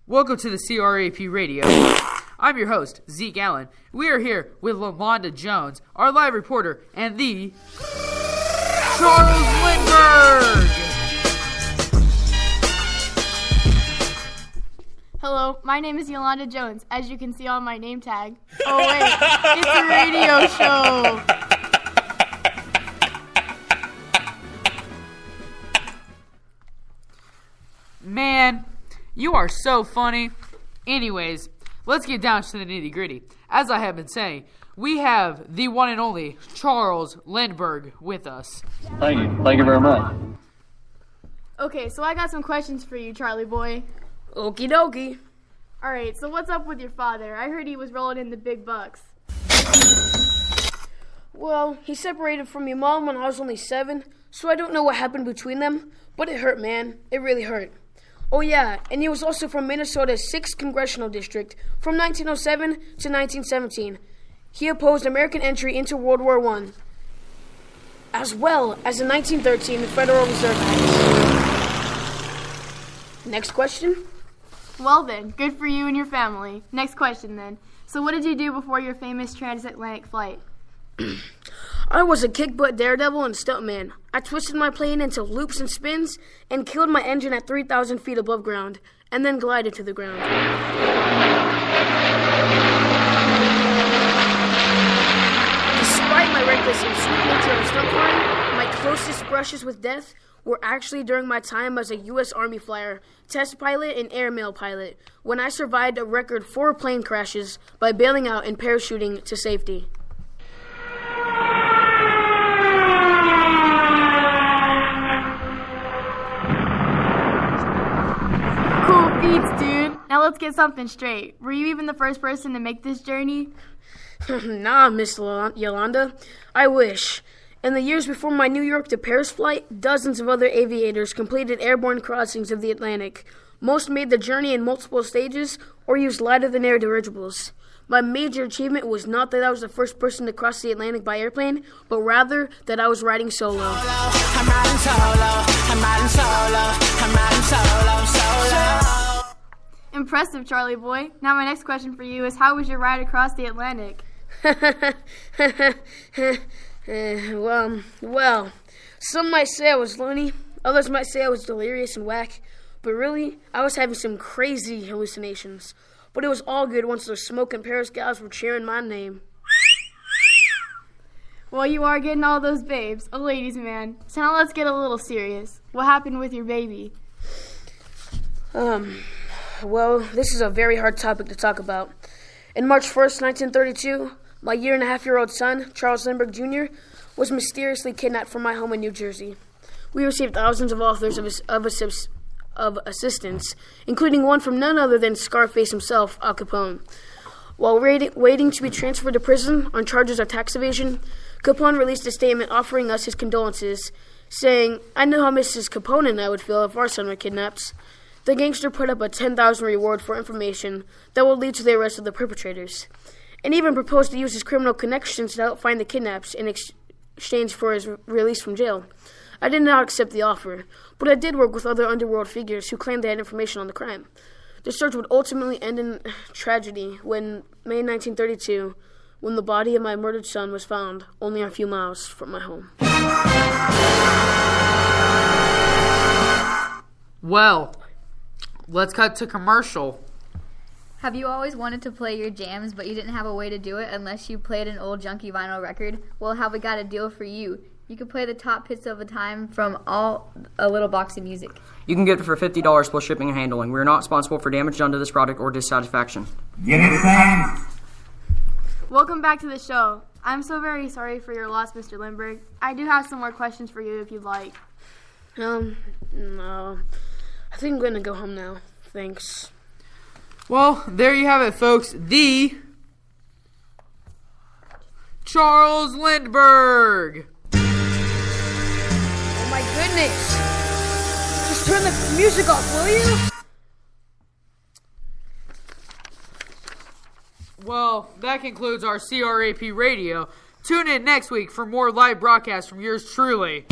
Welcome to the CRAP Radio. I'm your host, Zeke Allen. We are here with Yolanda Jones, our live reporter, and the Charles Lindbergh. Hello, my name is Yolanda Jones, as you can see on my name tag. Oh wait, it's a radio show. Man, you are so funny. Anyways, let's get down to the nitty-gritty. As I have been saying, we have the one and only Charles Lindbergh with us. Thank you. Thank you very much. Okay, so I got some questions for you, Charlie boy. Okie dokie. Alright, so what's up with your father? I heard he was rolling in the big bucks. Well, he separated from your mom when I was only 7, so I don't know what happened between them, but it hurt, man. It really hurt. Oh yeah, and he was also from Minnesota's 6th Congressional District from 1907 to 1917. He opposed American entry into World War I, as well as the 1913 Federal Reserve Act. Next question? Well then, good for you and your family. Next question then. So what did you do before your famous transatlantic flight? I was a kick-butt daredevil and stuntman. I twisted my plane into loops and spins and killed my engine at 3,000 feet above ground, and then glided to the ground. Despite my reckless and sweet nature of stunt flying, my closest brushes with death were actually during my time as a U.S. Army flyer, test pilot, and airmail pilot, when I survived a record 4 plane crashes by bailing out and parachuting to safety. Cool beats, dude. Now let's get something straight. Were you even the first person to make this journey? Nah, Miss Yolanda. I wish. In the years before my New York to Paris flight, dozens of other aviators completed airborne crossings of the Atlantic. Most made the journey in multiple stages or used lighter-than-air dirigibles. My major achievement was not that I was the first person to cross the Atlantic by airplane, but rather that I was riding solo. I'm riding solo, I'm riding solo, I'm riding solo, solo. Impressive, Charlie boy. Now my next question for you is, how was your ride across the Atlantic? Well, some might say I was loony, others might say I was delirious and whack, but really, I was having some crazy hallucinations. But it was all good once those smoking Paris gals were cheering my name. Well, you are getting all those babes, a ladies' man. So now let's get a little serious. What happened with your baby? Well, this is a very hard topic to talk about. In March 1st, 1932, my year-and-a-half-year-old son, Charles Lindbergh Jr., was mysteriously kidnapped from my home in New Jersey. We received thousands of offers of assistance, including one from none other than Scarface himself, Al Capone. While waiting to be transferred to prison on charges of tax evasion, Capone released a statement offering us his condolences, saying, "I know how Mrs. Capone and I would feel if our son were kidnapped." The gangster put up a $10,000 reward for information that would lead to the arrest of the perpetrators, and even proposed to use his criminal connections to help find the kidnaps in exchange for his release from jail. I did not accept the offer, but I did work with other underworld figures who claimed they had information on the crime. The search would ultimately end in tragedy when, May 1932, when the body of my murdered son was found only a few miles from my home. Well, let's cut to commercial. Have you always wanted to play your jams, but you didn't have a way to do it unless you played an old junky vinyl record? Well, have we got a deal for you? You can play the top hits of a time from a little box of music. You can get it for $50 plus shipping and handling. We are not responsible for damage done to this product or dissatisfaction. Get it, Sam? Welcome back to the show. I'm so very sorry for your loss, Mr. Lindbergh. I do have some more questions for you if you'd like. No. I think I'm going to go home now. Thanks. Well, there you have it, folks. The Charles Lindbergh. Oh my goodness. Just turn the music off, will you? Well, that concludes our CRAP Radio. Tune in next week for more live broadcasts from yours truly.